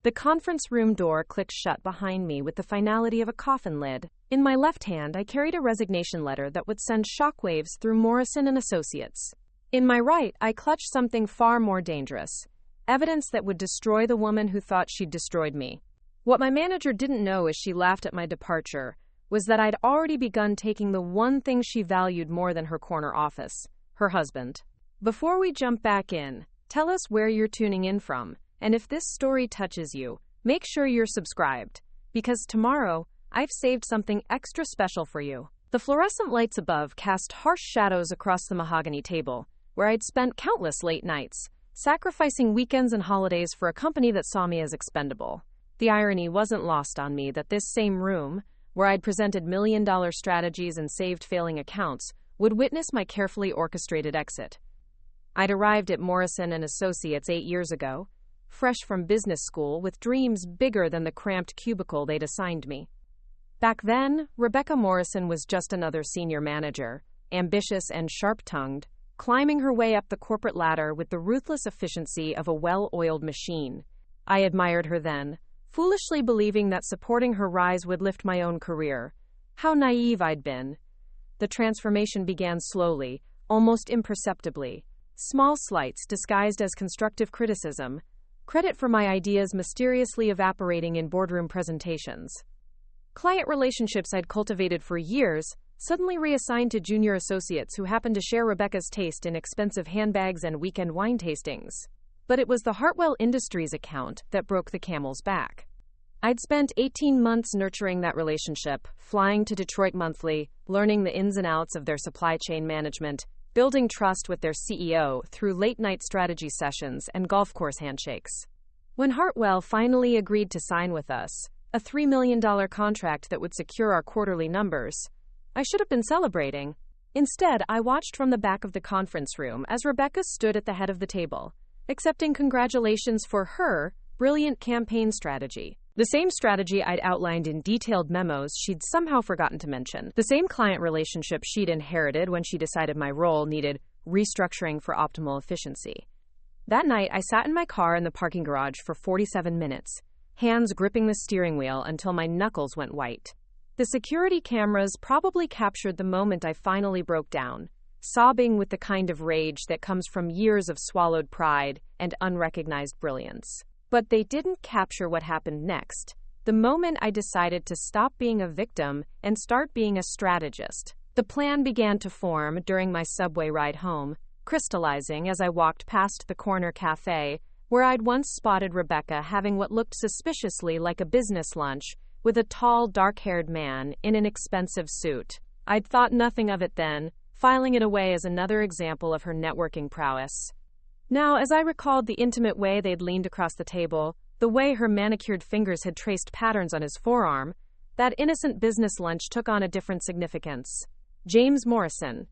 The conference room door clicked shut behind me with the finality of a coffin lid. In my left hand, I carried a resignation letter that would send shockwaves through Morrison Associates. In my right, I clutched something far more dangerous. Evidence that would destroy the woman who thought she'd destroyed me. What my manager didn't know as she laughed at my departure was that I'd already begun taking the one thing she valued more than her corner office, her husband. Before we jump back in, tell us where you're tuning in from, and if this story touches you, make sure you're subscribed, because tomorrow, I've saved something extra special for you. The fluorescent lights above cast harsh shadows across the mahogany table, where I'd spent countless late nights, sacrificing weekends and holidays for a company that saw me as expendable. The irony wasn't lost on me that this same room, where I'd presented million-dollar strategies and saved failing accounts, would witness my carefully orchestrated exit. I'd arrived at Morrison Associates 8 years ago, fresh from business school with dreams bigger than the cramped cubicle they'd assigned me. Back then, Rebecca Morrison was just another senior manager, ambitious and sharp-tongued, climbing her way up the corporate ladder with the ruthless efficiency of a well-oiled machine. I admired her then, foolishly believing that supporting her rise would lift my own career. How naive I'd been. The transformation began slowly, almost imperceptibly. Small slights disguised as constructive criticism, credit for my ideas mysteriously evaporating in boardroom presentations. Client relationships I'd cultivated for years suddenly reassigned to junior associates who happened to share Rebecca's taste in expensive handbags and weekend wine tastings. But it was the Hartwell Industries account that broke the camel's back. I'd spent 18 months nurturing that relationship, flying to Detroit monthly, learning the ins and outs of their supply chain management, building trust with their CEO through late-night strategy sessions and golf course handshakes. When Hartwell finally agreed to sign with us, a $3 million contract that would secure our quarterly numbers, I should have been celebrating. Instead, I watched from the back of the conference room as Rebecca stood at the head of the table, accepting congratulations for her brilliant campaign strategy. The same strategy I'd outlined in detailed memos she'd somehow forgotten to mention. The same client relationship she'd inherited when she decided my role needed restructuring for optimal efficiency. That night, I sat in my car in the parking garage for 47 minutes, hands gripping the steering wheel until my knuckles went white. The security cameras probably captured the moment I finally broke down, sobbing with the kind of rage that comes from years of swallowed pride and unrecognized brilliance. But they didn't capture what happened next, the moment I decided to stop being a victim and start being a strategist. The plan began to form during my subway ride home, crystallizing as I walked past the corner cafe, where I'd once spotted Rebecca having what looked suspiciously like a business lunch with a tall, dark-haired man in an expensive suit. I'd thought nothing of it then, filing it away as another example of her networking prowess. Now, as I recalled the intimate way they'd leaned across the table, the way her manicured fingers had traced patterns on his forearm, that innocent business lunch took on a different significance. James Morrison,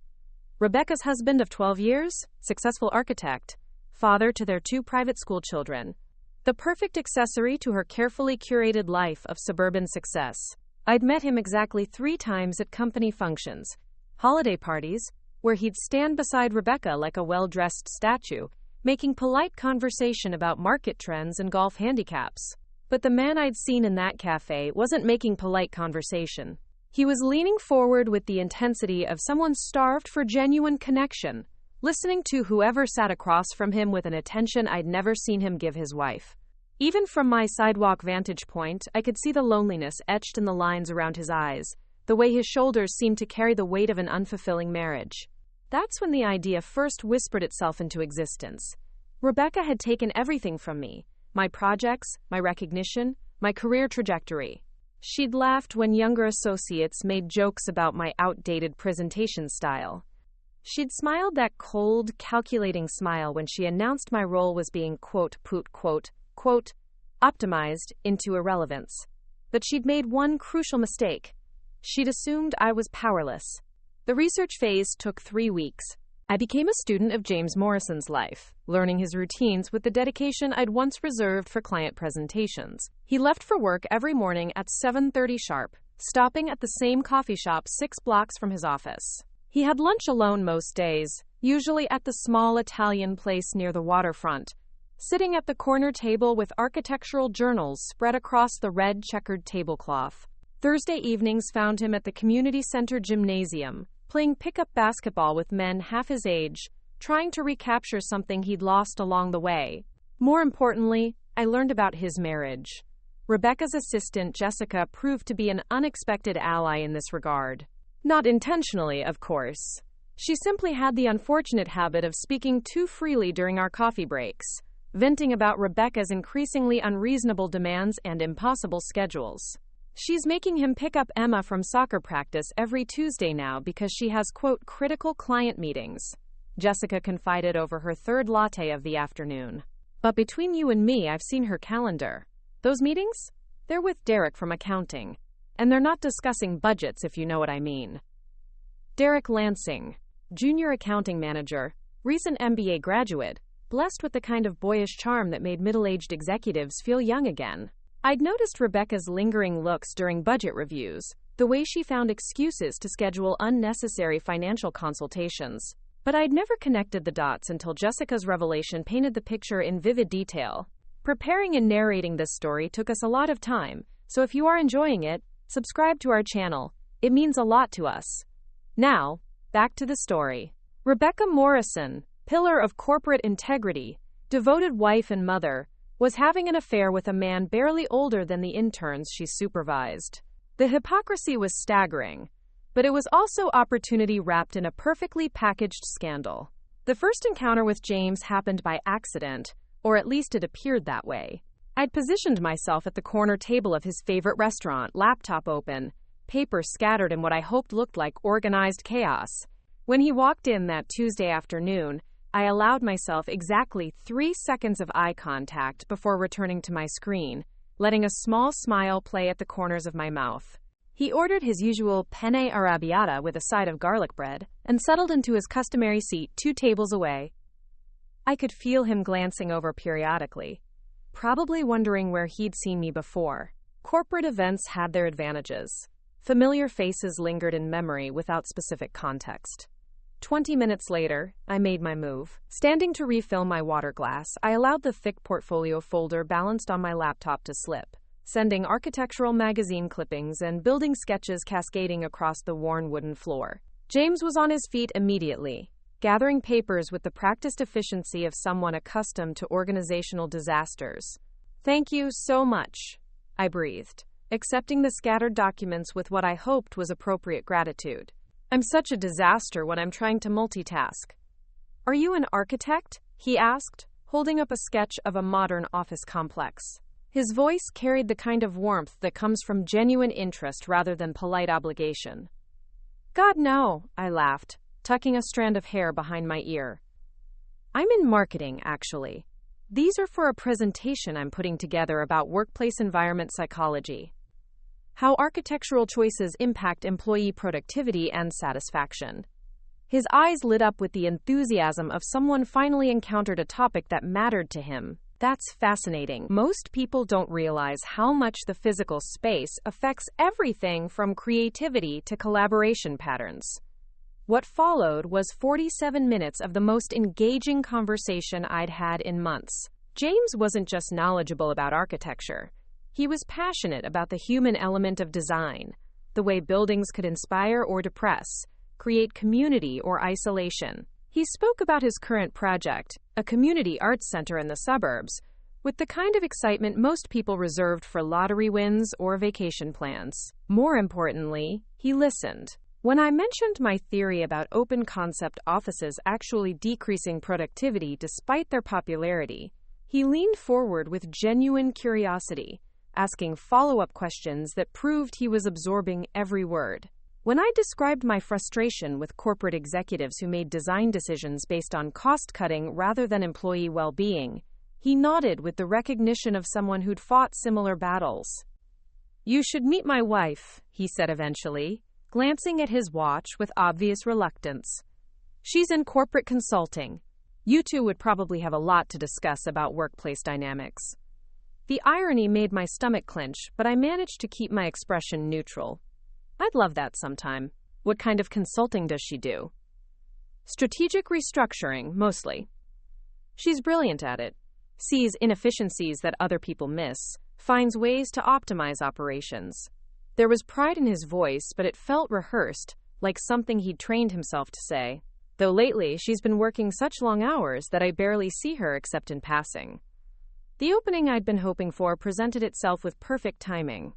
Rebecca's husband of 12 years, successful architect, father to their 2 private school children. The perfect accessory to her carefully curated life of suburban success. I'd met him exactly 3 times at company functions, holiday parties, where he'd stand beside Rebecca like a well-dressed statue, making polite conversation about market trends and golf handicaps. But the man I'd seen in that cafe wasn't making polite conversation. He was leaning forward with the intensity of someone starved for genuine connection, listening to whoever sat across from him with an attention I'd never seen him give his wife. Even from my sidewalk vantage point, I could see the loneliness etched in the lines around his eyes, the way his shoulders seemed to carry the weight of an unfulfilling marriage. That's when the idea first whispered itself into existence. Rebecca had taken everything from me, my projects, my recognition, my career trajectory. She'd laughed when younger associates made jokes about my outdated presentation style. She'd smiled that cold, calculating smile when she announced my role was being optimized into irrelevance. But she'd made one crucial mistake. She'd assumed I was powerless. The research phase took 3 weeks. I became a student of James Morrison's life, learning his routines with the dedication I'd once reserved for client presentations. He left for work every morning at 7:30 sharp, stopping at the same coffee shop 6 blocks from his office. He had lunch alone most days, usually at the small Italian place near the waterfront, sitting at the corner table with architectural journals spread across the red checkered tablecloth. Thursday evenings found him at the community center gymnasium, playing pickup basketball with men half his age, trying to recapture something he'd lost along the way. More importantly, I learned about his marriage. Rebecca's assistant, Jessica, proved to be an unexpected ally in this regard. Not intentionally, of course. She simply had the unfortunate habit of speaking too freely during our coffee breaks, venting about Rebecca's increasingly unreasonable demands and impossible schedules. She's making him pick up Emma from soccer practice every Tuesday now because she has, quote, critical client meetings, Jessica confided over her third latte of the afternoon. But between you and me, I've seen her calendar. Those meetings? They're with Derek from accounting. And they're not discussing budgets, if you know what I mean. Derek Lansing, junior accounting manager, recent MBA graduate, blessed with the kind of boyish charm that made middle-aged executives feel young again. I'd noticed Rebecca's lingering looks during budget reviews, the way she found excuses to schedule unnecessary financial consultations. But I'd never connected the dots until Jessica's revelation painted the picture in vivid detail. Preparing and narrating this story took us a lot of time, so if you are enjoying it, subscribe to our channel. It means a lot to us. Now, back to the story. Rebecca Morrison, pillar of corporate integrity, devoted wife and mother, was having an affair with a man barely older than the interns she supervised. The hypocrisy was staggering, but it was also opportunity wrapped in a perfectly packaged scandal. The first encounter with James happened by accident, or at least it appeared that way. I'd positioned myself at the corner table of his favorite restaurant, laptop open, paper scattered in what I hoped looked like organized chaos. When he walked in that Tuesday afternoon, I allowed myself exactly 3 seconds of eye contact before returning to my screen, letting a small smile play at the corners of my mouth. He ordered his usual penne arrabbiata with a side of garlic bread and settled into his customary seat 2 tables away. I could feel him glancing over periodically, probably wondering where he'd seen me before. Corporate events had their advantages. Familiar faces lingered in memory without specific context. 20 minutes later, I made my move. Standing to refill my water glass, I allowed the thick portfolio folder balanced on my laptop to slip, sending architectural magazine clippings and building sketches cascading across the worn wooden floor. James was on his feet immediately, gathering papers with the practiced efficiency of someone accustomed to organizational disasters. "Thank you so much," I breathed, accepting the scattered documents with what I hoped was appropriate gratitude. "I'm such a disaster when I'm trying to multitask." "Are you an architect?" he asked, holding up a sketch of a modern office complex. His voice carried the kind of warmth that comes from genuine interest rather than polite obligation. "God, no," I laughed, tucking a strand of hair behind my ear. "I'm in marketing, actually. These are for a presentation I'm putting together about workplace environment psychology. How architectural choices impact employee productivity and satisfaction." His eyes lit up with the enthusiasm of someone finally encountered a topic that mattered to him. "That's fascinating. Most people don't realize how much the physical space affects everything from creativity to collaboration patterns." What followed was 47 minutes of the most engaging conversation I'd had in months. James wasn't just knowledgeable about architecture. He was passionate about the human element of design, the way buildings could inspire or depress, create community or isolation. He spoke about his current project, a community arts center in the suburbs, with the kind of excitement most people reserved for lottery wins or vacation plans. More importantly, he listened. When I mentioned my theory about open-concept offices actually decreasing productivity despite their popularity, he leaned forward with genuine curiosity, asking follow-up questions that proved he was absorbing every word. When I described my frustration with corporate executives who made design decisions based on cost-cutting rather than employee well-being, he nodded with the recognition of someone who'd fought similar battles. "You should meet my wife," he said eventually, glancing at his watch with obvious reluctance. "She's in corporate consulting. You two would probably have a lot to discuss about workplace dynamics." The irony made my stomach clench, but I managed to keep my expression neutral. "I'd love that sometime. What kind of consulting does she do?" "Strategic restructuring, mostly." "She's brilliant at it. sees inefficiencies that other people miss, finds ways to optimize operations. There was pride in his voice, but it felt rehearsed, like something he'd trained himself to say. Though lately, she's been working such long hours that I barely see her except in passing. The opening I'd been hoping for presented itself with perfect timing.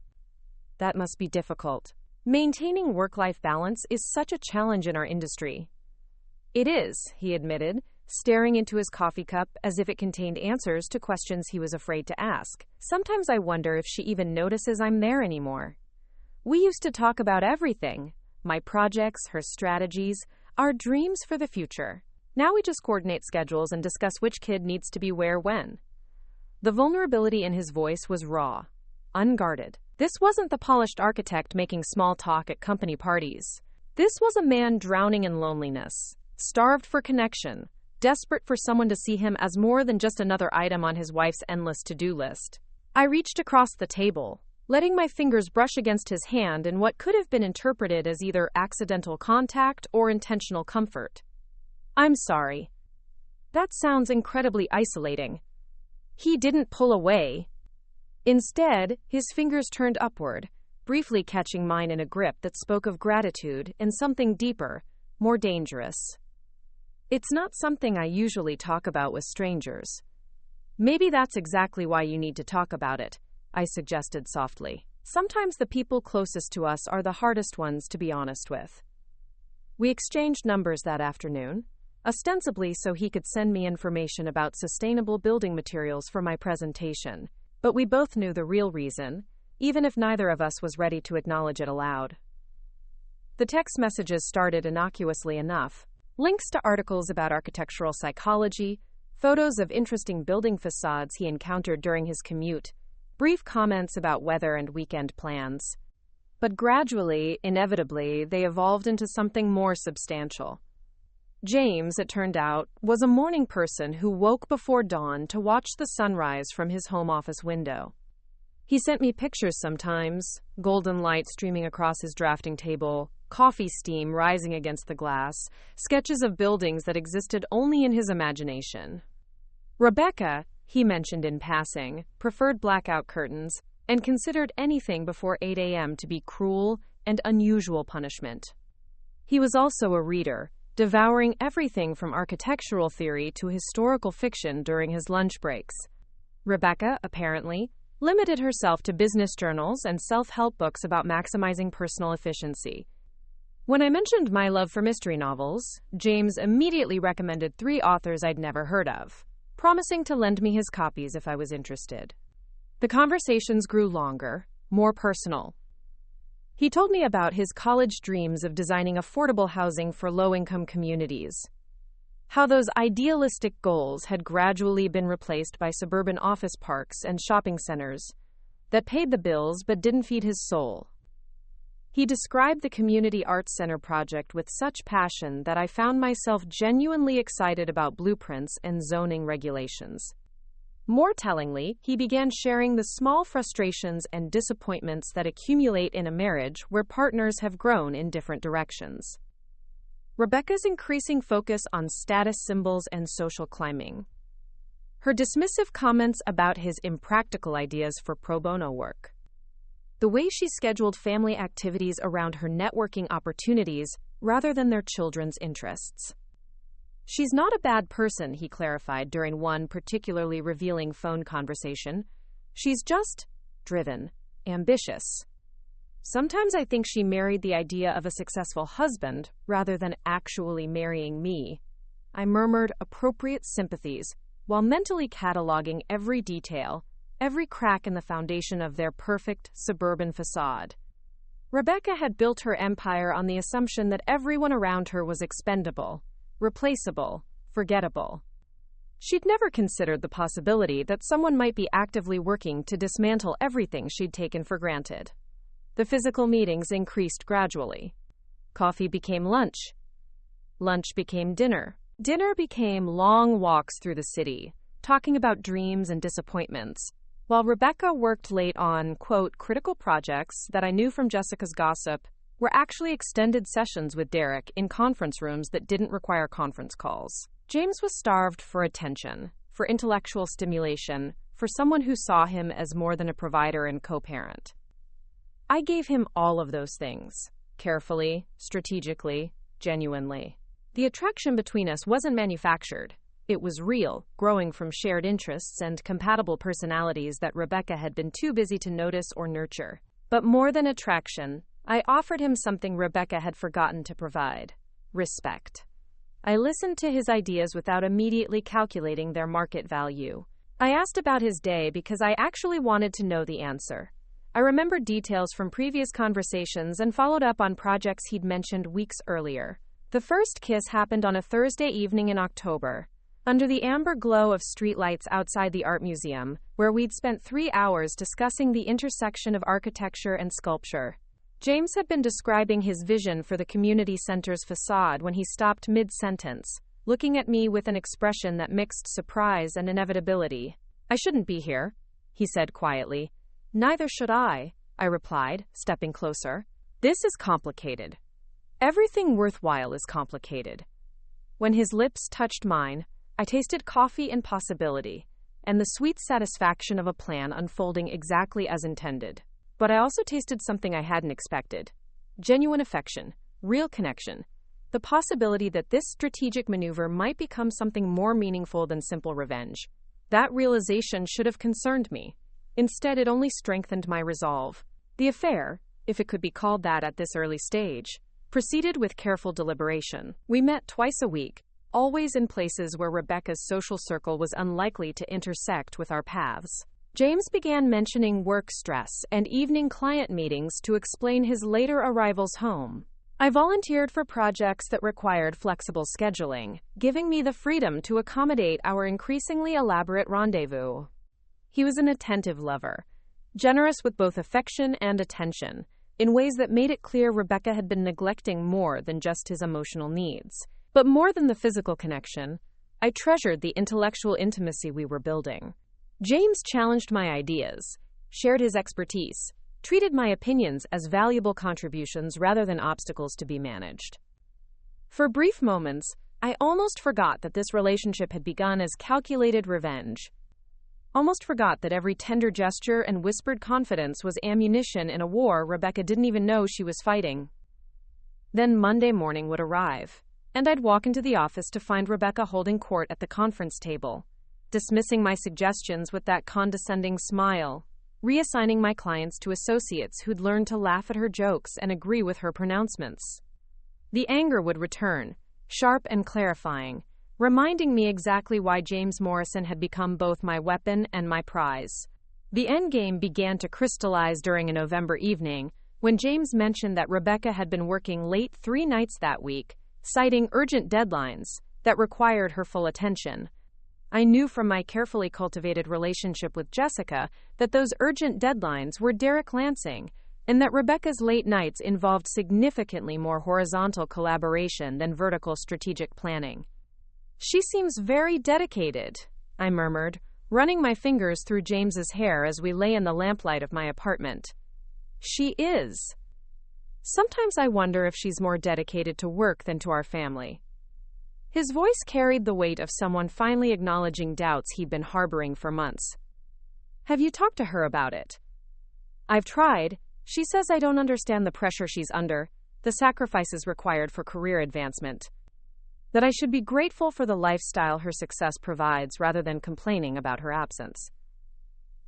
That must be difficult. Maintaining work-life balance is such a challenge in our industry. It is, he admitted, staring into his coffee cup as if it contained answers to questions he was afraid to ask. Sometimes I wonder if she even notices I'm there anymore. We used to talk about everything. My projects, her strategies, our dreams for the future. Now we just coordinate schedules and discuss which kid needs to be where when. The vulnerability in his voice was raw, unguarded. This wasn't the polished architect making small talk at company parties. This was a man drowning in loneliness, starved for connection, desperate for someone to see him as more than just another item on his wife's endless to-do list. I reached across the table, letting my fingers brush against his hand in what could have been interpreted as either accidental contact or intentional comfort. I'm sorry. That sounds incredibly isolating. He didn't pull away. Instead, his fingers turned upward, briefly catching mine in a grip that spoke of gratitude and something deeper, more dangerous. It's not something I usually talk about with strangers. Maybe that's exactly why you need to talk about it, I suggested softly. Sometimes the people closest to us are the hardest ones to be honest with. We exchanged numbers that afternoon, ostensibly so he could send me information about sustainable building materials for my presentation, but we both knew the real reason, even if neither of us was ready to acknowledge it aloud. The text messages started innocuously enough. Links to articles about architectural psychology, photos of interesting building facades he encountered during his commute, brief comments about weather and weekend plans. But gradually, inevitably, they evolved into something more substantial. James, it turned out, was a morning person who woke before dawn to watch the sunrise from his home office window. He sent me pictures sometimes, golden light streaming across his drafting table, coffee steam rising against the glass, sketches of buildings that existed only in his imagination. Rebecca, he mentioned in passing, preferred blackout curtains and considered anything before 8 a.m. to be cruel and unusual punishment. He was also a reader, devouring everything from architectural theory to historical fiction during his lunch breaks. Rebecca, apparently, limited herself to business journals and self-help books about maximizing personal efficiency. When I mentioned my love for mystery novels, James immediately recommended 3 authors I'd never heard of, promising to lend me his copies if I was interested. The conversations grew longer, more personal. He told me about his college dreams of designing affordable housing for low-income communities, how those idealistic goals had gradually been replaced by suburban office parks and shopping centers that paid the bills but didn't feed his soul. He described the Community Arts Center project with such passion that I found myself genuinely excited about blueprints and zoning regulations. More tellingly, he began sharing the small frustrations and disappointments that accumulate in a marriage where partners have grown in different directions. Rebecca's increasing focus on status symbols and social climbing. Her dismissive comments about his impractical ideas for pro bono work. The way she scheduled family activities around her networking opportunities rather than their children's interests. She's not a bad person, he clarified during one particularly revealing phone conversation. She's just driven, ambitious. Sometimes I think she married the idea of a successful husband rather than actually marrying me. I murmured appropriate sympathies while mentally cataloging every detail, every crack in the foundation of their perfect suburban facade. Rebecca had built her empire on the assumption that everyone around her was expendable, replaceable, forgettable. She'd never considered the possibility that someone might be actively working to dismantle everything she'd taken for granted. The physical meetings increased gradually. Coffee became lunch. Lunch became dinner. Dinner became long walks through the city, talking about dreams and disappointments, while Rebecca worked late on, quote, critical projects that I knew from Jessica's gossip were actually extended sessions with Derek in conference rooms that didn't require conference calls. James was starved for attention, for intellectual stimulation, for someone who saw him as more than a provider and co-parent. I gave him all of those things, carefully, strategically, genuinely. The attraction between us wasn't manufactured. It was real, growing from shared interests and compatible personalities that Rebecca had been too busy to notice or nurture. But more than attraction, I offered him something Rebecca had forgotten to provide: respect. I listened to his ideas without immediately calculating their market value. I asked about his day because I actually wanted to know the answer. I remembered details from previous conversations and followed up on projects he'd mentioned weeks earlier. The first kiss happened on a Thursday evening in October, under the amber glow of streetlights outside the art museum, where we'd spent 3 hours discussing the intersection of architecture and sculpture. James had been describing his vision for the community center's facade when he stopped mid-sentence, looking at me with an expression that mixed surprise and inevitability. "I shouldn't be here," he said quietly. "Neither should I," I replied, stepping closer. "This is complicated. Everything worthwhile is complicated." When his lips touched mine, I tasted coffee and possibility, and the sweet satisfaction of a plan unfolding exactly as intended. But I also tasted something I hadn't expected: genuine affection, real connection, the possibility that this strategic maneuver might become something more meaningful than simple revenge. That realization should have concerned me. Instead, it only strengthened my resolve. The affair, if it could be called that at this early stage, proceeded with careful deliberation. We met twice a week, always in places where Rebecca's social circle was unlikely to intersect with our paths. James began mentioning work stress and evening client meetings to explain his later arrivals home. I volunteered for projects that required flexible scheduling, giving me the freedom to accommodate our increasingly elaborate rendezvous. He was an attentive lover, generous with both affection and attention, in ways that made it clear Rebecca had been neglecting more than just his emotional needs. But more than the physical connection, I treasured the intellectual intimacy we were building. James challenged my ideas, shared his expertise, treated my opinions as valuable contributions rather than obstacles to be managed. For brief moments, I almost forgot that this relationship had begun as calculated revenge. Almost forgot that every tender gesture and whispered confidence was ammunition in a war Rebecca didn't even know she was fighting. Then Monday morning would arrive, and I'd walk into the office to find Rebecca holding court at the conference table, dismissing my suggestions with that condescending smile, reassigning my clients to associates who'd learned to laugh at her jokes and agree with her pronouncements. The anger would return, sharp and clarifying, reminding me exactly why James Morrison had become both my weapon and my prize. The endgame began to crystallize during a November evening, when James mentioned that Rebecca had been working late 3 nights that week, citing urgent deadlines that required her full attention. I knew from my carefully cultivated relationship with Jessica that those urgent deadlines were Derek Lansing, and that Rebecca's late nights involved significantly more horizontal collaboration than vertical strategic planning. "She seems very dedicated," I murmured, running my fingers through James's hair as we lay in the lamplight of my apartment. "She is. Sometimes I wonder if she's more dedicated to work than to our family." His voice carried the weight of someone finally acknowledging doubts he'd been harboring for months. "Have you talked to her about it?" "I've tried. She says I don't understand the pressure she's under, the sacrifices required for career advancement. That I should be grateful for the lifestyle her success provides rather than complaining about her absence."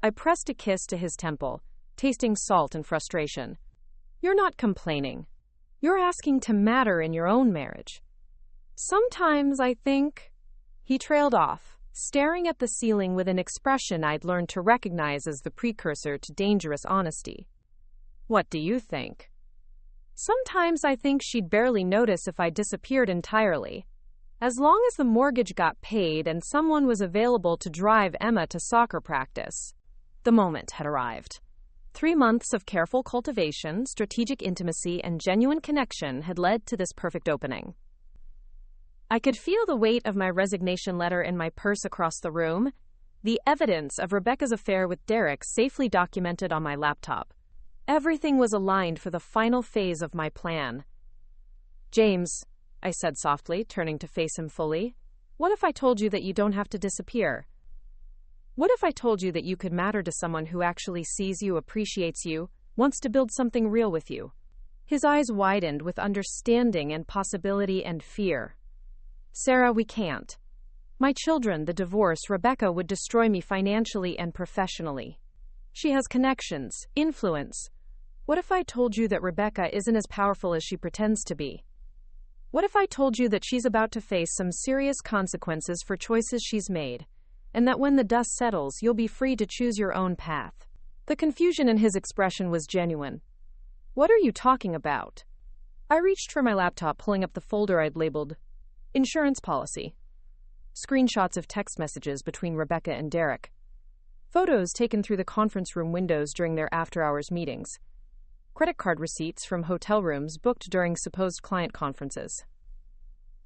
I pressed a kiss to his temple, tasting salt and frustration. "You're not complaining. You're asking to matter in your own marriage." "Sometimes I think..." He trailed off, staring at the ceiling with an expression I'd learned to recognize as the precursor to dangerous honesty. "What do you think?" "Sometimes I think she'd barely notice if I disappeared entirely. As long as the mortgage got paid and someone was available to drive Emma to soccer practice." The moment had arrived. 3 months of careful cultivation, strategic intimacy, and genuine connection had led to this perfect opening. I could feel the weight of my resignation letter in my purse across the room, the evidence of Rebecca's affair with Derek safely documented on my laptop. Everything was aligned for the final phase of my plan. "James," I said softly, turning to face him fully, "what if I told you that you don't have to disappear? What if I told you that you could matter to someone who actually sees you, appreciates you, wants to build something real with you? His eyes widened with understanding and possibility and fear. Sarah, we can't. My children, the divorce, Rebecca would destroy me financially and professionally. She has connections, influence. What if I told you that Rebecca isn't as powerful as she pretends to be? What if I told you that she's about to face some serious consequences for choices she's made, and that when the dust settles, you'll be free to choose your own path? The confusion in his expression was genuine. What are you talking about? I reached for my laptop, pulling up the folder I'd labeled Insurance Policy. Screenshots of text messages between Rebecca and Derek. Photos taken through the conference room windows during their after-hours meetings. Credit card receipts from hotel rooms booked during supposed client conferences.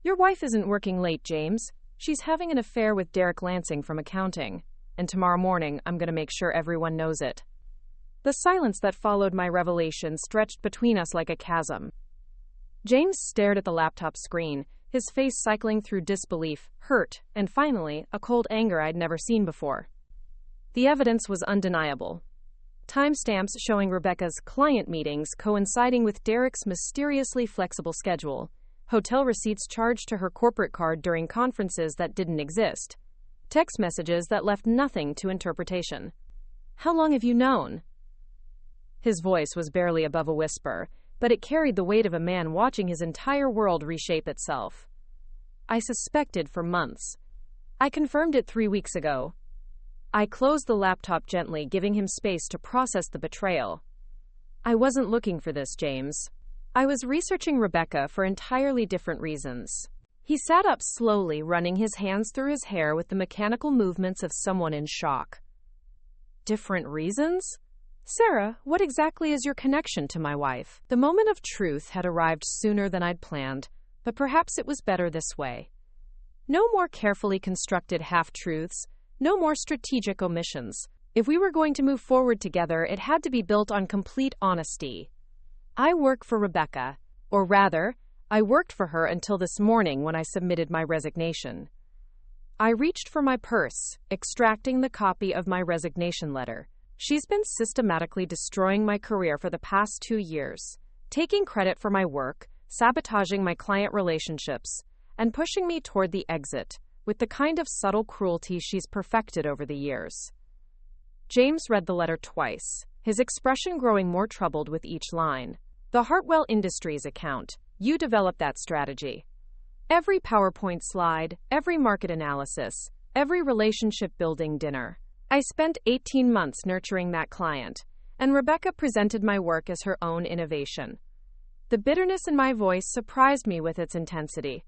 Your wife isn't working late, James. She's having an affair with Derek Lansing from accounting, and tomorrow morning I'm going to make sure everyone knows it. The silence that followed my revelation stretched between us like a chasm. James stared at the laptop screen, his face cycling through disbelief, hurt, and finally, a cold anger I'd never seen before. The evidence was undeniable. Timestamps showing Rebecca's client meetings coinciding with Derek's mysteriously flexible schedule, hotel receipts charged to her corporate card during conferences that didn't exist, text messages that left nothing to interpretation. How long have you known? His voice was barely above a whisper, but it carried the weight of a man watching his entire world reshape itself. I suspected for months. I confirmed it 3 weeks ago. I closed the laptop gently, giving him space to process the betrayal. I wasn't looking for this, James. I was researching Rebecca for entirely different reasons. He sat up slowly, running his hands through his hair with the mechanical movements of someone in shock. Different reasons? Sarah, what exactly is your connection to my wife? The moment of truth had arrived sooner than I'd planned, but perhaps it was better this way. No more carefully constructed half-truths, no more strategic omissions. If we were going to move forward together, it had to be built on complete honesty. I work for Rebecca, or rather, I worked for her until this morning when I submitted my resignation. I reached for my purse, extracting the copy of my resignation letter. She's been systematically destroying my career for the past 2 years, taking credit for my work, sabotaging my client relationships, and pushing me toward the exit with the kind of subtle cruelty she's perfected over the years. James read the letter twice, his expression growing more troubled with each line. The Hartwell Industries account. You developed that strategy. Every PowerPoint slide, every market analysis, every relationship-building dinner. I spent 18 months nurturing that client, and Rebecca presented my work as her own innovation. The bitterness in my voice surprised me with its intensity.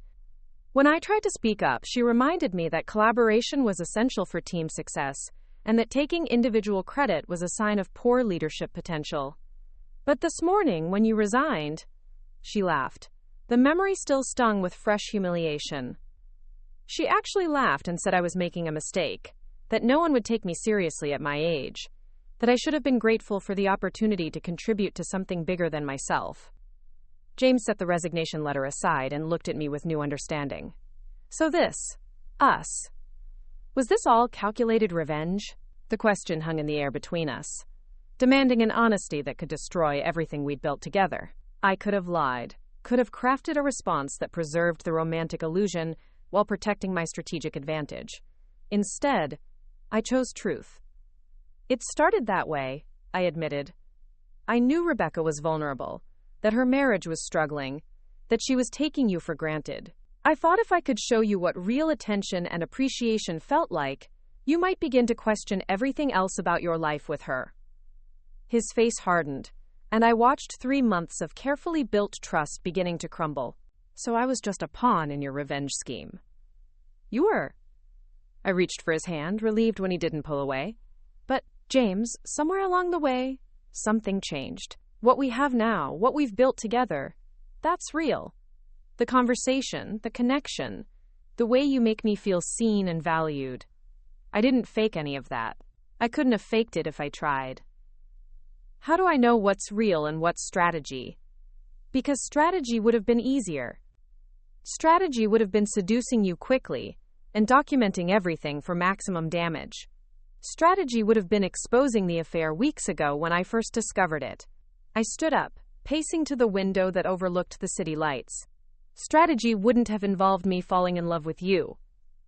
When I tried to speak up, she reminded me that collaboration was essential for team success, and that taking individual credit was a sign of poor leadership potential. But this morning, when you resigned, she laughed. The memory still stung with fresh humiliation. She actually laughed and said I was making a mistake, that no one would take me seriously at my age, that I should have been grateful for the opportunity to contribute to something bigger than myself. James set the resignation letter aside and looked at me with new understanding. So us. Was this all calculated revenge? The question hung in the air between us, demanding an honesty that could destroy everything we'd built together. I could have lied, could have crafted a response that preserved the romantic illusion while protecting my strategic advantage. Instead, I chose truth. It started that way, I admitted. I knew Rebecca was vulnerable, that her marriage was struggling, that she was taking you for granted. I thought if I could show you what real attention and appreciation felt like, you might begin to question everything else about your life with her. His face hardened, and I watched 3 months of carefully built trust beginning to crumble. So I was just a pawn in your revenge scheme. You were. I reached for his hand, relieved when he didn't pull away. But, James, somewhere along the way, something changed. What we have now, what we've built together, that's real. The conversation, the connection, the way you make me feel seen and valued. I didn't fake any of that. I couldn't have faked it if I tried. How do I know what's real and what's strategy? Because strategy would have been easier. Strategy would have been seducing you quickly and documenting everything for maximum damage. Strategy would have been exposing the affair weeks ago when I first discovered it. I stood up, pacing to the window that overlooked the city lights. Strategy wouldn't have involved me falling in love with you.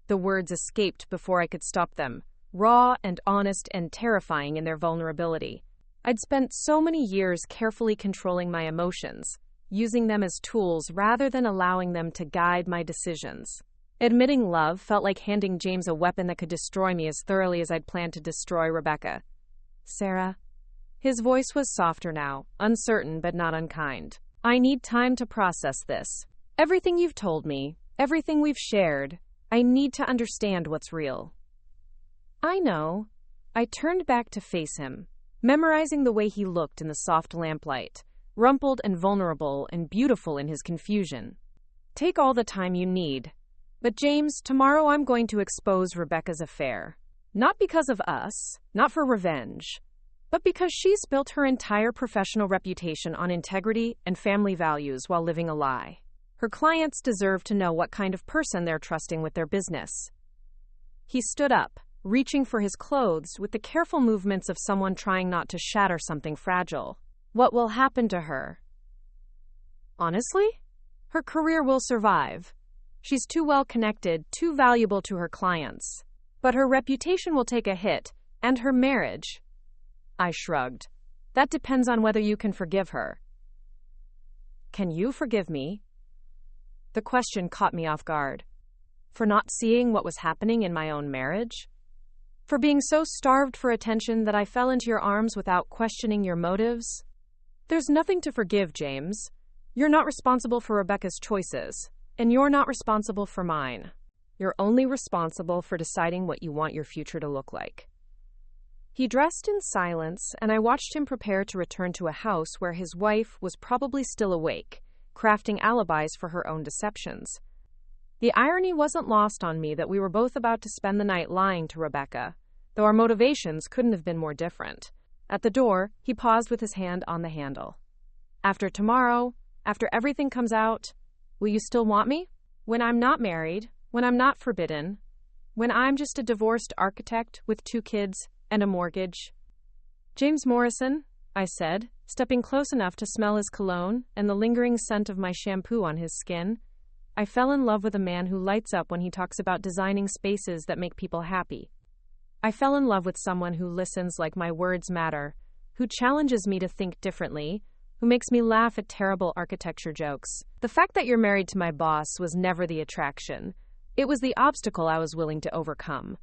The words escaped before I could stop them, raw and honest and terrifying in their vulnerability. I'd spent so many years carefully controlling my emotions, using them as tools rather than allowing them to guide my decisions. Admitting love felt like handing James a weapon that could destroy me as thoroughly as I'd planned to destroy Rebecca. Sarah. His voice was softer now, uncertain but not unkind. I need time to process this. Everything you've told me, everything we've shared, I need to understand what's real. I know. I turned back to face him, memorizing the way he looked in the soft lamplight, rumpled and vulnerable and beautiful in his confusion. Take all the time you need. But James, tomorrow I'm going to expose Rebecca's affair. Not because of us, not for revenge, but because she's built her entire professional reputation on integrity and family values while living a lie. Her clients deserve to know what kind of person they're trusting with their business. He stood up, reaching for his clothes with the careful movements of someone trying not to shatter something fragile. What will happen to her? Honestly, her career will survive. She's too well connected, too valuable to her clients. But her reputation will take a hit, and her marriage. I shrugged. That depends on whether you can forgive her. Can you forgive me? The question caught me off guard. For not seeing what was happening in my own marriage? For being so starved for attention that I fell into your arms without questioning your motives? There's nothing to forgive, James. You're not responsible for Rebecca's choices. And you're not responsible for mine. You're only responsible for deciding what you want your future to look like. He dressed in silence, and I watched him prepare to return to a house where his wife was probably still awake, crafting alibis for her own deceptions. The irony wasn't lost on me that we were both about to spend the night lying to Rebecca, though our motivations couldn't have been more different. At the door, he paused with his hand on the handle. After tomorrow, after everything comes out, will you still want me? When I'm not married, when I'm not forbidden, when I'm just a divorced architect with 2 kids and a mortgage? James Morrison, I said, stepping close enough to smell his cologne and the lingering scent of my shampoo on his skin. I fell in love with a man who lights up when he talks about designing spaces that make people happy. I fell in love with someone who listens like my words matter, who challenges me to think differently, who makes me laugh at terrible architecture jokes. The fact that you're married to my boss was never the attraction. It was the obstacle I was willing to overcome.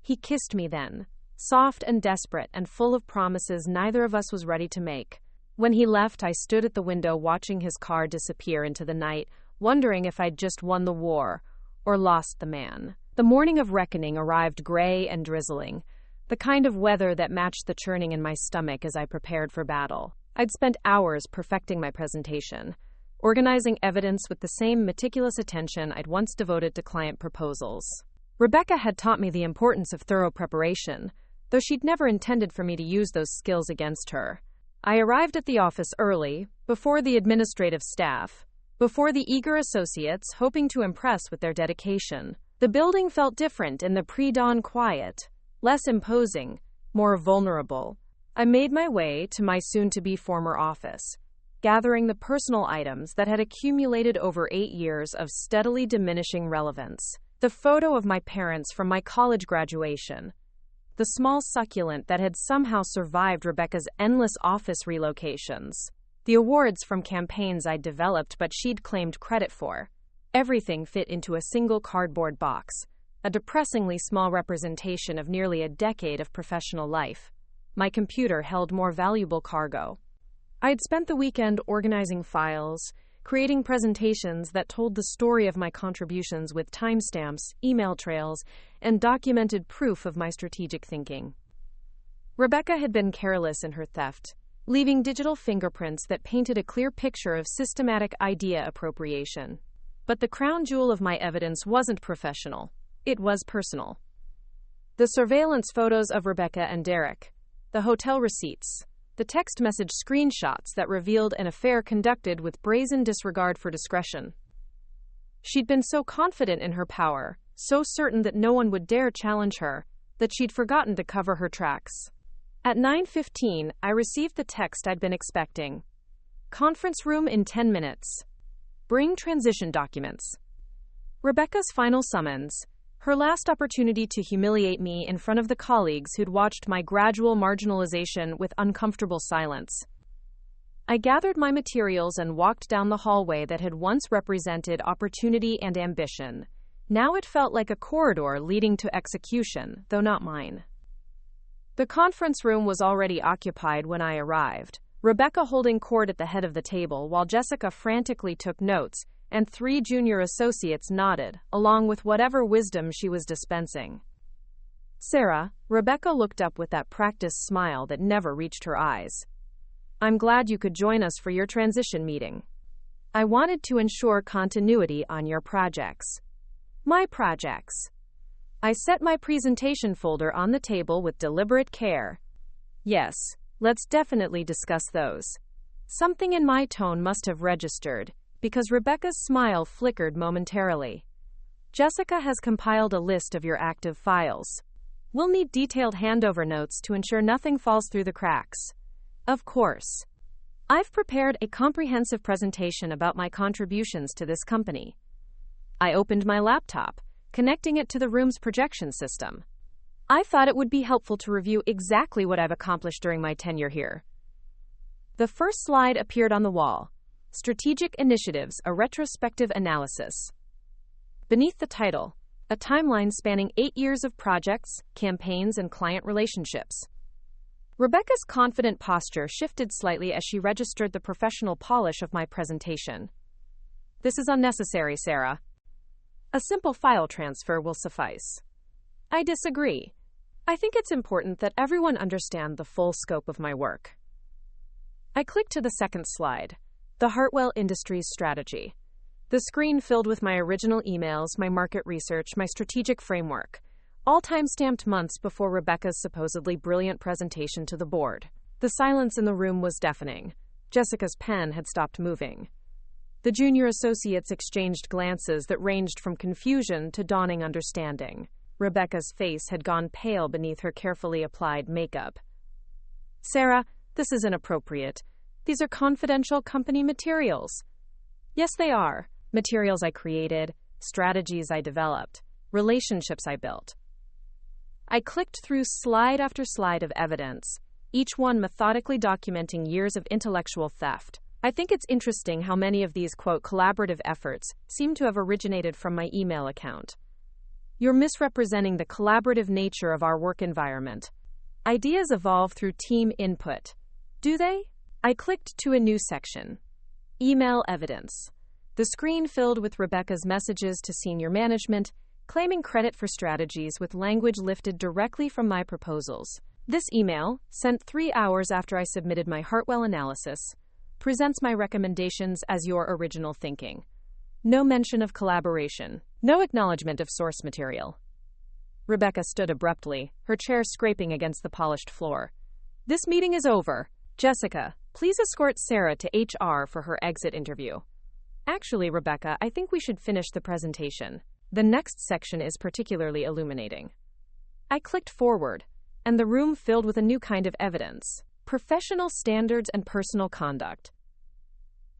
He kissed me then, soft and desperate and full of promises neither of us was ready to make. When he left, I stood at the window watching his car disappear into the night, wondering if I'd just won the war or lost the man. The morning of reckoning arrived gray and drizzling, the kind of weather that matched the churning in my stomach as I prepared for battle. I'd spent hours perfecting my presentation, organizing evidence with the same meticulous attention I'd once devoted to client proposals. Rebecca had taught me the importance of thorough preparation, though she'd never intended for me to use those skills against her. I arrived at the office early, before the administrative staff, before the eager associates hoping to impress with their dedication. The building felt different in the pre-dawn quiet, less imposing, more vulnerable. I made my way to my soon-to-be former office, gathering the personal items that had accumulated over 8 years of steadily diminishing relevance. The photo of my parents from my college graduation, the small succulent that had somehow survived Rebecca's endless office relocations, the awards from campaigns I'd developed but she'd claimed credit for. Everything fit into a single cardboard box, a depressingly small representation of nearly a decade of professional life. My computer held more valuable cargo. I had spent the weekend organizing files, creating presentations that told the story of my contributions with timestamps, email trails, and documented proof of my strategic thinking. Rebecca had been careless in her theft, leaving digital fingerprints that painted a clear picture of systematic idea appropriation. But the crown jewel of my evidence wasn't professional. It was personal. The surveillance photos of Rebecca and Derek, the hotel receipts, the text message screenshots that revealed an affair conducted with brazen disregard for discretion. She'd been so confident in her power, so certain that no one would dare challenge her, that she'd forgotten to cover her tracks. At 9:15, I received the text I'd been expecting. Conference room in 10 minutes. Bring transition documents. Rebecca's final summons, her last opportunity to humiliate me in front of the colleagues who'd watched my gradual marginalization with uncomfortable silence. I gathered my materials and walked down the hallway that had once represented opportunity and ambition. Now it felt like a corridor leading to execution, though not mine. The conference room was already occupied when I arrived, Rebecca holding court at the head of the table while Jessica frantically took notes, and 3 junior associates nodded, along with whatever wisdom she was dispensing. Sarah, Rebecca looked up with that practiced smile that never reached her eyes. I'm glad you could join us for your transition meeting. I wanted to ensure continuity on your projects. My projects. I set my presentation folder on the table with deliberate care. Yes, let's definitely discuss those. Something in my tone must have registered, because Rebecca's smile flickered momentarily. Jessica has compiled a list of your active files. We'll need detailed handover notes to ensure nothing falls through the cracks. Of course. I've prepared a comprehensive presentation about my contributions to this company. I opened my laptop, connecting it to the room's projection system. I thought it would be helpful to review exactly what I've accomplished during my tenure here. The first slide appeared on the wall. Strategic Initiatives, a Retrospective Analysis. Beneath the title, a timeline spanning 8 years of projects, campaigns, and client relationships. Rebecca's confident posture shifted slightly as she registered the professional polish of my presentation. This is unnecessary, Sarah. A simple file transfer will suffice. I disagree. I think it's important that everyone understand the full scope of my work. I clicked to the second slide, the Hartwell Industries strategy. The screen filled with my original emails, my market research, my strategic framework, all time-stamped months before Rebecca's supposedly brilliant presentation to the board. The silence in the room was deafening. Jessica's pen had stopped moving. The junior associates exchanged glances that ranged from confusion to dawning understanding. Rebecca's face had gone pale beneath her carefully applied makeup. Sarah, this is inappropriate. These are confidential company materials. Yes, they are. Materials I created, strategies I developed, relationships I built. I clicked through slide after slide of evidence, each one methodically documenting years of intellectual theft. I think it's interesting how many of these, quote, collaborative efforts seem to have originated from my email account. You're misrepresenting the collaborative nature of our work environment. Ideas evolve through team input. Do they? I clicked to a new section. Email evidence. The screen filled with Rebecca's messages to senior management, claiming credit for strategies with language lifted directly from my proposals. This email, sent 3 hours after I submitted my Hartwell analysis, presents my recommendations as your original thinking. No mention of collaboration. No acknowledgement of source material. Rebecca stood abruptly, her chair scraping against the polished floor. This meeting is over. Jessica, please escort Sarah to HR for her exit interview. Actually, Rebecca, I think we should finish the presentation. The next section is particularly illuminating. I clicked forward, and the room filled with a new kind of evidence. Professional standards and personal conduct.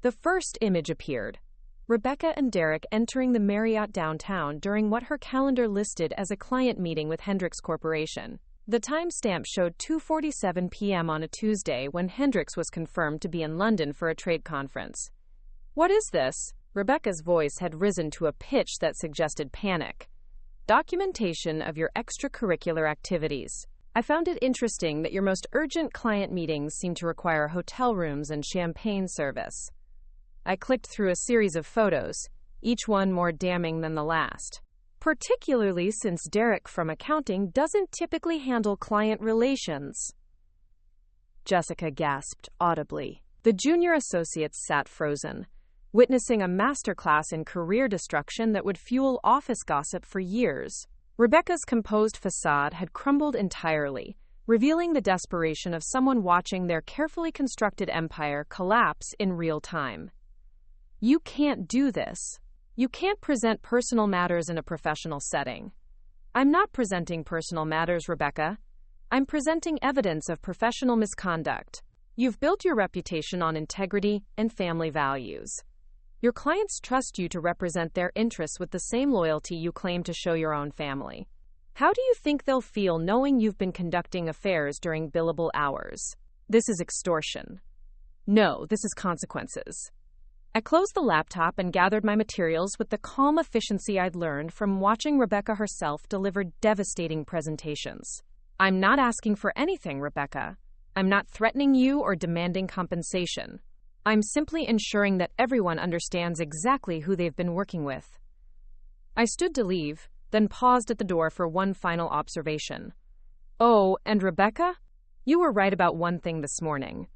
The first image appeared. Rebecca and Derek entering the Marriott downtown during what her calendar listed as a client meeting with Hendricks Corporation. The timestamp showed 2:47 p.m. on a Tuesday when Hendricks was confirmed to be in London for a trade conference. What is this? Rebecca's voice had risen to a pitch that suggested panic. Documentation of your extracurricular activities. I found it interesting that your most urgent client meetings seem to require hotel rooms and champagne service. I clicked through a series of photos, each one more damning than the last. Particularly since Derek from accounting doesn't typically handle client relations. Jessica gasped audibly. The junior associates sat frozen, witnessing a masterclass in career destruction that would fuel office gossip for years. Rebecca's composed facade had crumbled entirely, revealing the desperation of someone watching their carefully constructed empire collapse in real time. You can't do this. You can't present personal matters in a professional setting. I'm not presenting personal matters, Rebecca. I'm presenting evidence of professional misconduct. You've built your reputation on integrity and family values. Your clients trust you to represent their interests with the same loyalty you claim to show your own family. How do you think they'll feel knowing you've been conducting affairs during billable hours? This is extortion. No, this is consequences. I closed the laptop and gathered my materials with the calm efficiency I'd learned from watching Rebecca herself deliver devastating presentations. I'm not asking for anything, Rebecca. I'm not threatening you or demanding compensation. I'm simply ensuring that everyone understands exactly who they've been working with. I stood to leave, then paused at the door for one final observation. Oh, and Rebecca, you were right about one thing this morning.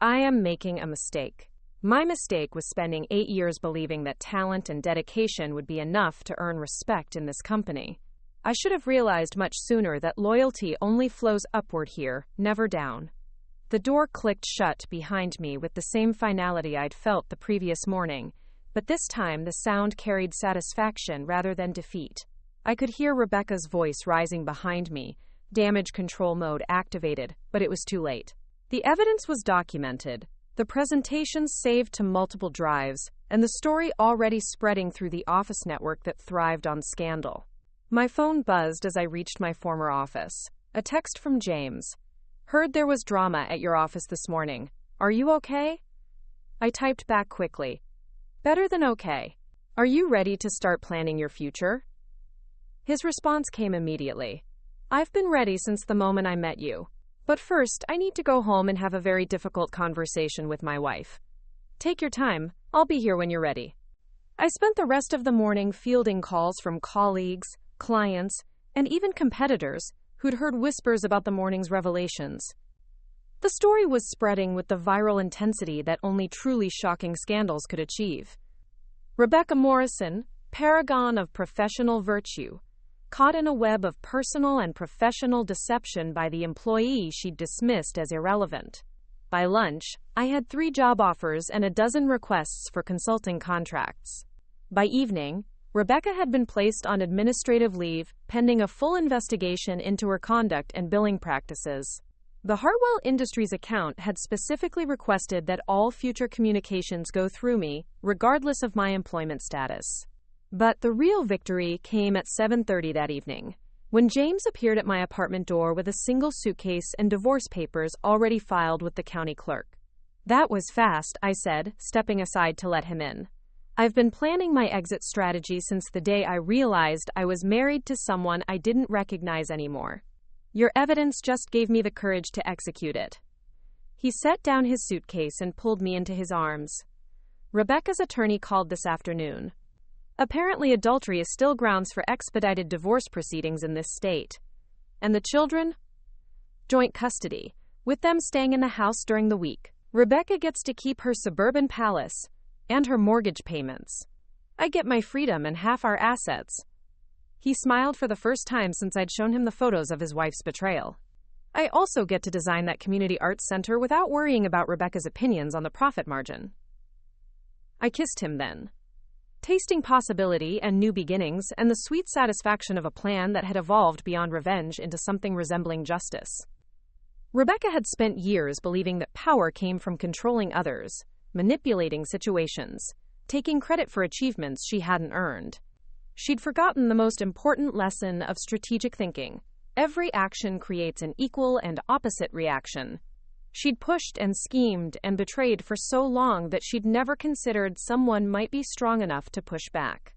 I am making a mistake. My mistake was spending 8 years believing that talent and dedication would be enough to earn respect in this company. I should have realized much sooner that loyalty only flows upward here, never down. The door clicked shut behind me with the same finality I'd felt the previous morning, but this time the sound carried satisfaction rather than defeat. I could hear Rebecca's voice rising behind me, damage control mode activated, but it was too late. The evidence was documented, the presentations saved to multiple drives, and the story already spreading through the office network that thrived on scandal. My phone buzzed as I reached my former office. A text from James. Heard there was drama at your office this morning. Are you okay? I typed back quickly. Better than okay. Are you ready to start planning your future? His response came immediately. I've been ready since the moment I met you. But first, I need to go home and have a very difficult conversation with my wife. Take your time. I'll be here when you're ready. I spent the rest of the morning fielding calls from colleagues, clients, and even competitors who'd heard whispers about the morning's revelations. The story was spreading with the viral intensity that only truly shocking scandals could achieve. Rebecca Morrison, paragon of professional virtue, caught in a web of personal and professional deception by the employee she'd dismissed as irrelevant. By lunch, I had 3 job offers and a dozen requests for consulting contracts. By evening, Rebecca had been placed on administrative leave, pending a full investigation into her conduct and billing practices. The Hartwell Industries account had specifically requested that all future communications go through me, regardless of my employment status. But the real victory came at 7:30 that evening, when James appeared at my apartment door with a single suitcase and divorce papers already filed with the county clerk. That was fast, I said, stepping aside to let him in. I've been planning my exit strategy since the day I realized I was married to someone I didn't recognize anymore. Your evidence just gave me the courage to execute it. He set down his suitcase and pulled me into his arms. Rebecca's attorney called this afternoon. Apparently, adultery is still grounds for expedited divorce proceedings in this state. And the children? Joint custody, with them staying in the house during the week. Rebecca gets to keep her suburban palace and her mortgage payments. I get my freedom and half our assets. He smiled for the first time since I'd shown him the photos of his wife's betrayal. I also get to design that community arts center without worrying about Rebecca's opinions on the profit margin. I kissed him then, tasting possibility and new beginnings and the sweet satisfaction of a plan that had evolved beyond revenge into something resembling justice. Rebecca had spent years believing that power came from controlling others, manipulating situations, taking credit for achievements she hadn't earned. She'd forgotten the most important lesson of strategic thinking. Every action creates an equal and opposite reaction. She'd pushed and schemed and betrayed for so long that she'd never considered someone might be strong enough to push back.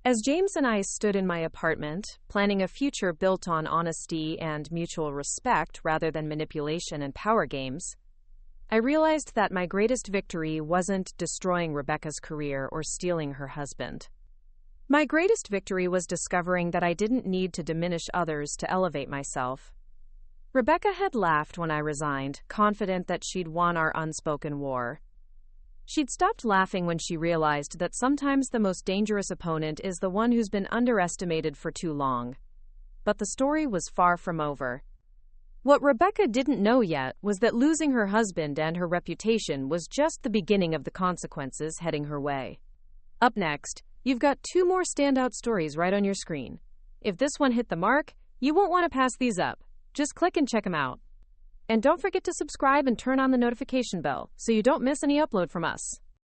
As James and I stood in my apartment, planning a future built on honesty and mutual respect rather than manipulation and power games, I realized that my greatest victory wasn't destroying Rebecca's career or stealing her husband. My greatest victory was discovering that I didn't need to diminish others to elevate myself. Rebecca had laughed when I resigned, confident that she'd won our unspoken war. She'd stopped laughing when she realized that sometimes the most dangerous opponent is the one who's been underestimated for too long. But the story was far from over. What Rebecca didn't know yet was that losing her husband and her reputation was just the beginning of the consequences heading her way. Up next, you've got 2 more standout stories right on your screen. If this one hit the mark, you won't want to pass these up. Just click and check them out. And don't forget to subscribe and turn on the notification bell so you don't miss any upload from us.